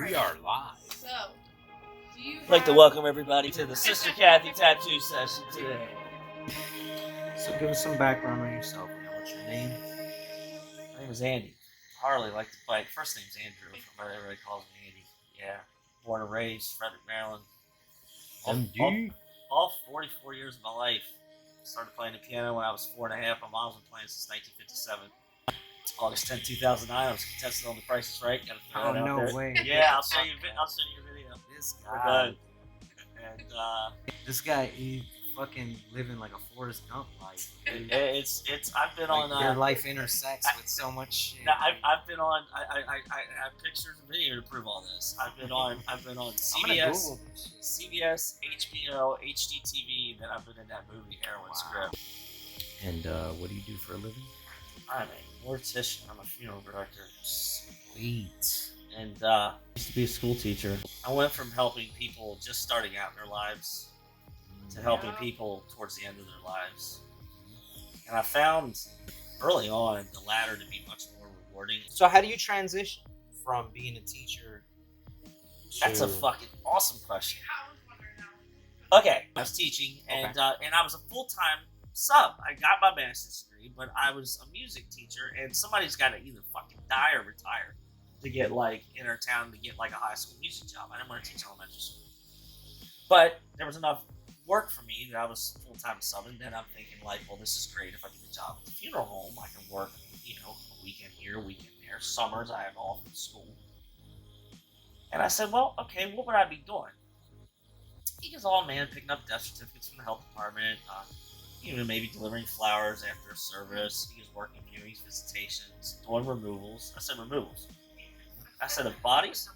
We are live. So, do you I'd like to welcome everybody to the Sister Kathy tattoo session today. So give us some background on yourself. What's your name? My name is Andy. Harley, like to bike. First name's Andrew, but everybody calls me Andy. Yeah. Born and raised, Frederick, Maryland. All 44 years of my life. Started playing the piano when I was 4 and a half. My mom's been playing since 1957. August 10, 2009. I was contestant on The Price is Right. Gotta throw that out there. Way. Yeah, I'll send you a video. This We're guy. done. And This guy, he fucking living like a Forrest Gump life. Dude. I've been Like on your life intersects with so much shit. No, I've been on. I have pictures and video to prove all this. I've been on CBS, CBS, HBO, HGTV. Then I've been in that movie Heroin Script. And what do you do for a living? I'm a mortician. I'm a funeral director. Sweet. And used to be a school teacher. I went from helping people just starting out in their lives to helping people towards the end of their lives. And I found early on the latter to be much more rewarding. So how do you transition from being a teacher to... That's a fucking awesome question. Okay, I was teaching, and I was a full-time sub. I got my master's degree, but I was a music teacher, and somebody's got to either fucking die or retire to get, like, in our town to get, like, a high school music job. I didn't want to teach elementary school. But there was enough work for me that I was full-time sub, and then I'm thinking, like, well, this is great. If I get a job at the funeral home, I can work, a weekend here, a weekend there. Summers, I have off from school. And I said, well, okay, what would I be doing? He goes, oh, man, picking up death certificates from the health department, maybe delivering flowers after a service. He was working viewings, visitations, doing removals. I said, removals? I said, of bodies?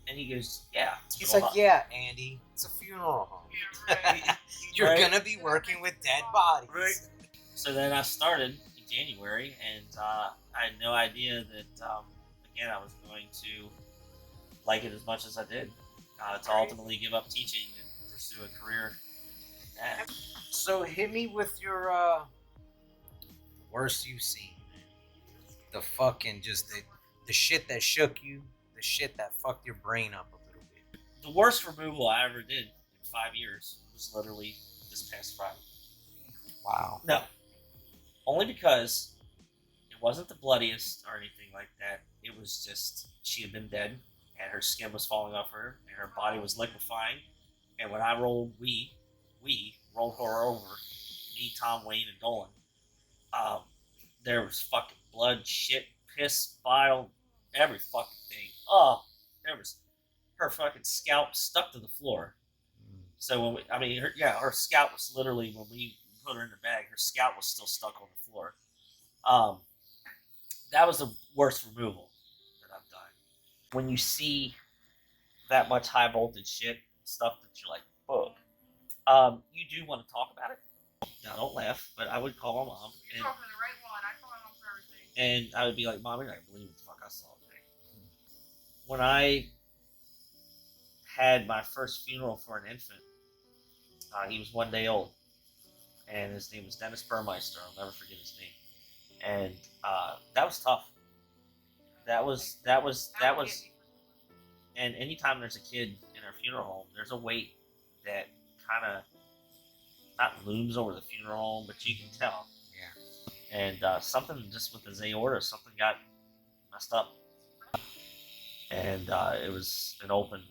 And he goes, yeah. He's like, yeah, Andy, it's a funeral home. Yeah, right. You're gonna be working with dead bodies. Right. So then I started in January, and I had no idea that, again, I was going to like it as much as I did. To ultimately give up teaching and pursue a career in that. So hit me with your worst you've seen, man. The fucking the shit that shook you, the shit that fucked your brain up a little bit. The worst removal I ever did in 5 years was literally this past Friday. Wow. No. Only because it wasn't the bloodiest or anything like that. It was just, she had been dead, and her skin was falling off her, and her body was liquefying. And when I rolled, we rolled her over, me, Tom, Wayne, and Dolan. There was fucking blood, shit, piss, bile, every fucking thing. Oh, there was her fucking scalp stuck to the floor. So when her scalp was literally, when we put her in the bag, her scalp was still stuck on the floor. That was the worst removal that I've done. When you see that much high voltage shit, stuff that you're like, oh, you do want to talk about it. Now, don't laugh, but I would call my mom. You're talking to the right one. I call my mom for everything. And I would be like, Mom, you're not going to believe what the fuck I saw today. When I had my first funeral for an infant, he was 1 day old. And his name was Dennis Burmeister. I'll never forget his name. And that was tough. That was. And anytime there's a kid in our funeral home, there's a weight that kind of not looms over the funeral home, but you can tell. Yeah. And something just with his aorta, something got messed up. And it was an open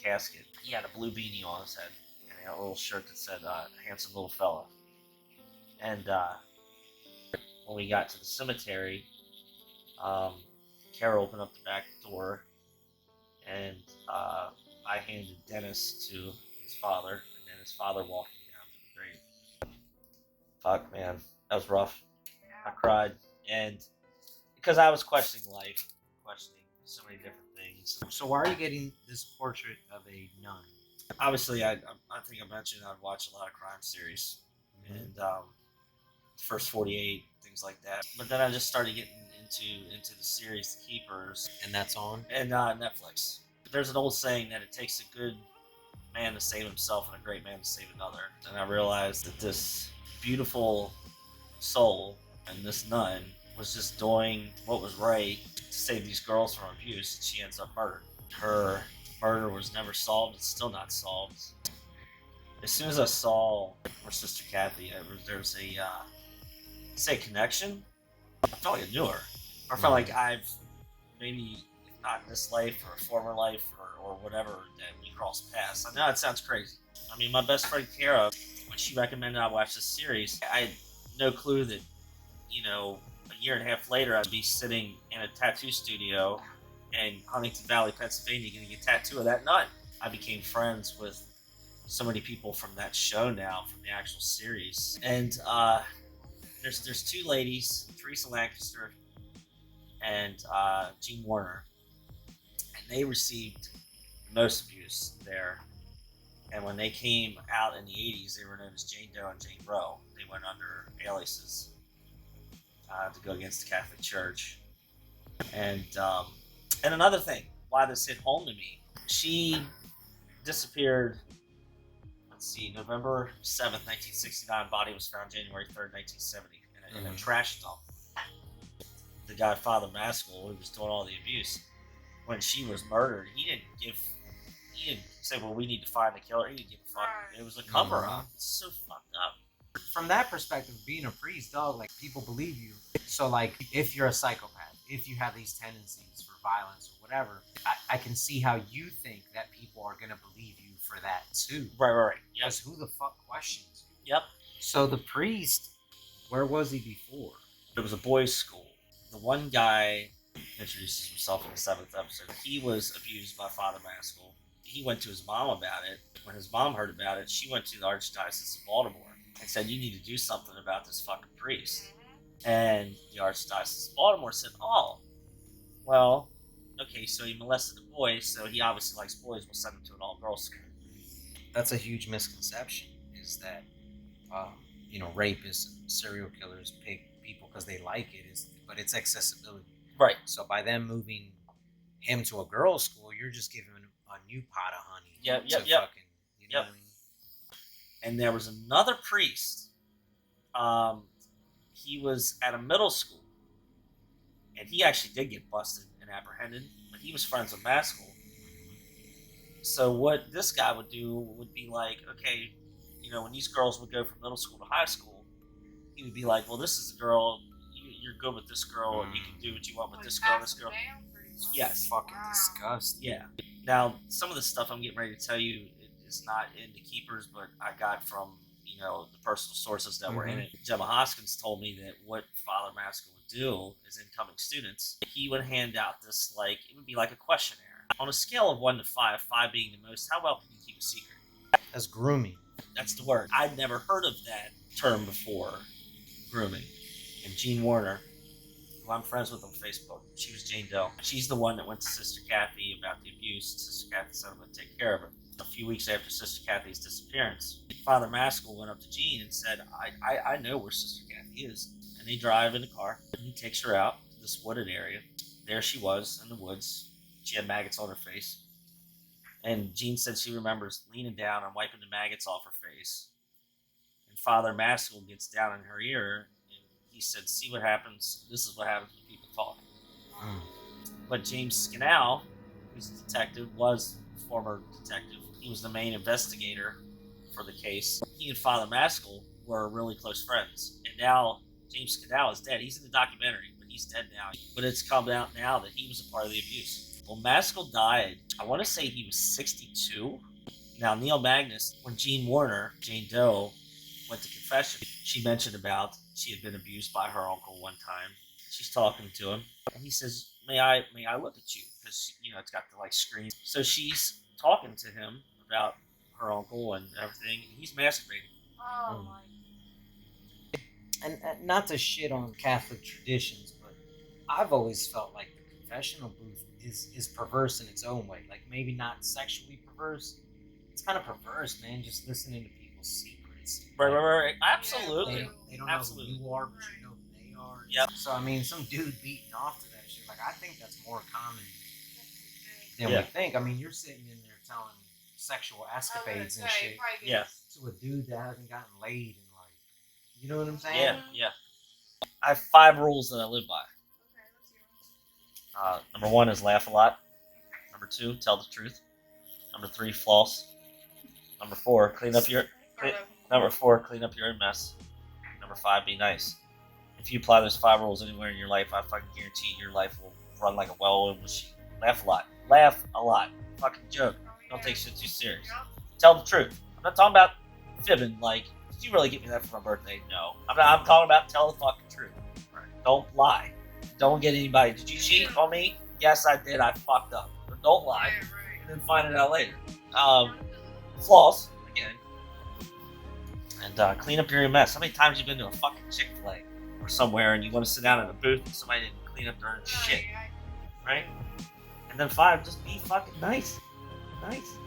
casket. He had a blue beanie on his head, and he had a little shirt that said, handsome little fella. And when we got to the cemetery, Kara opened up the back door, and I handed Dennis to his father, and then his father walked him down to the grave. Fuck, man, that was rough. I cried, and because I was questioning life, questioning so many different things. So why are you getting this portrait of a nun? Obviously, I think I mentioned I'd watch a lot of crime series, and First 48, things like that. But then I just started getting into the series The Keepers. And that's on? And Netflix. There's an old saying that it takes a good man to save himself and a great man to save another. And I realized that this beautiful soul and this nun was just doing what was right to save these girls from abuse, and she ends up murdered. Her murder was never solved. It's still not solved. As soon as I saw her sister Kathy, there's a say connection. I felt like I knew her. I felt like I've maybe, if not in this life or a former life or whatever, that we crossed paths. I know it sounds crazy. I mean, my best friend Kara, when she recommended I watch this series, I had no clue that, you know, a year and a half later I'd be sitting in a tattoo studio in Huntington Valley, Pennsylvania, getting a tattoo of that nut. I became friends with so many people from that show now, from the actual series. And there's two ladies, Teresa Lancaster and Jean Warner, and they received the most abuse there. And when they came out in the 80s, they were known as Jane Doe and Jane Roe. They went under aliases to go against the Catholic Church. And another thing, why this hit home to me, she disappeared, let's see, November 7th, 1969. Body was found January 3rd, 1970 in a trash dump. The guy, Father Maskell, who was doing all the abuse, when she was murdered, he didn't say, well, we need to find the killer. He didn't give a fuck. It was a cover-up. It's so fucked up. From that perspective, being a priest, dog, like, people believe you. So, like, if you're a psychopath, if you have these tendencies for violence or whatever, I can see how you think that people are going to believe you for that, too. Right. Because who the fuck questions you? Yep. So the priest, where was he before? It was a boys' school. The one guy introduces himself in the 7th episode. He was abused by Father Maskell. He went to his mom about it. When his mom heard about it, she went to the Archdiocese of Baltimore and said, you need to do something about this fucking priest. And the Archdiocese of Baltimore said, oh, well, okay, so he molested a boy, so he obviously likes boys, we'll send him to an all-girls school. That's a huge misconception, is that, you know, rapists and serial killers pick people because they like it, but it's accessibility. Right. So by them moving him to a girls' school, you're just giving him a new pot of honey. Yep. Fucking, you know what I mean? And there was another priest. He was at a middle school, and he actually did get busted and apprehended, but he was friends with Maskell. So what this guy would do would be like, okay, you know, when these girls would go from middle school to high school, he would be like, well, this is a girl, you're good with this girl, and you can do what you want with this girl, this girl. Yes. Fucking disgusting. Yeah. Now, some of the stuff I'm getting ready to tell you is not in the Keepers, but I got from, you know, the personal sources that were in it. Gemma Hoskins told me that what Father Maskell would do is incoming students, he would hand out this, like, it would be like a questionnaire. On a scale of 1 to 5, 5 being the most, how well can you keep a secret? That's grooming. That's the word. I'd never heard of that term before, grooming. And Jean Warner, who I'm friends with on Facebook, she was Jane Doe. She's the one that went to Sister Kathy about the abuse. Sister Kathy said I'm going to take care of it. A few weeks after Sister Kathy's disappearance, Father Maskell went up to Jean and said, I know where Sister Kathy is. And they drive in the car, and he takes her out to this wooded area. There she was in the woods. She had maggots on her face. And Jean said she remembers leaning down and wiping the maggots off her face. And Father Maskell gets down in her ear, and he said, see what happens. This is what happens when people talk. But James Scannell, who's a detective, was a former detective. He was the main investigator for the case. He and Father Maskell were really close friends. And now James Scannell is dead. He's in the documentary, but he's dead now. But it's come out now that he was a part of the abuse. Well, Maskell died, I want to say he was 62. Now, Neil Magnus, when Jean Warner, Jane Doe, went to confession, she mentioned about she had been abused by her uncle one time. She's talking to him, and he says, may I look at you? Because, you know, it's got the, like, screen. So she's talking to him about her uncle and everything. He's masturbating. Oh my. And not to shit on Catholic traditions, but I've always felt like the confessional booth is perverse in its own way. Like, maybe not sexually perverse. It's kind of perverse, man, just listening to people's secrets. Right. Absolutely. They don't know who you are, but you know who they are. Yep. So, I mean, some dude beating off to that shit, like, I think that's more common than we think. I mean, you're sitting in there telling sexual escapades and shit Yeah. to a dude that hasn't gotten laid in, like, you know what I'm saying? Yeah. I have 5 rules that I live by. Number 1 is laugh a lot. Number 2, tell the truth. Number 3, floss. Number 4, clean up your own mess. Number 5, be nice. If you apply those 5 rules anywhere in your life, I fucking guarantee your life will run like a well-oiled machine. Laugh a lot. Laugh a lot. Fucking joke. Don't take shit too serious. Tell the truth. I'm not talking about fibbing. Like, did you really get me that for my birthday? No. I'm talking about tell the fucking truth. Right. Don't lie. Don't get anybody. Did you cheat on me? Yes, I did. I fucked up. But don't lie. And then find it out later. Floss again. And clean up your own mess. How many times have you been to a fucking Chick-fil-A or somewhere and you want to sit down in a booth and somebody didn't clean up their own shit? Right? And then 5, just be fucking nice. Nice.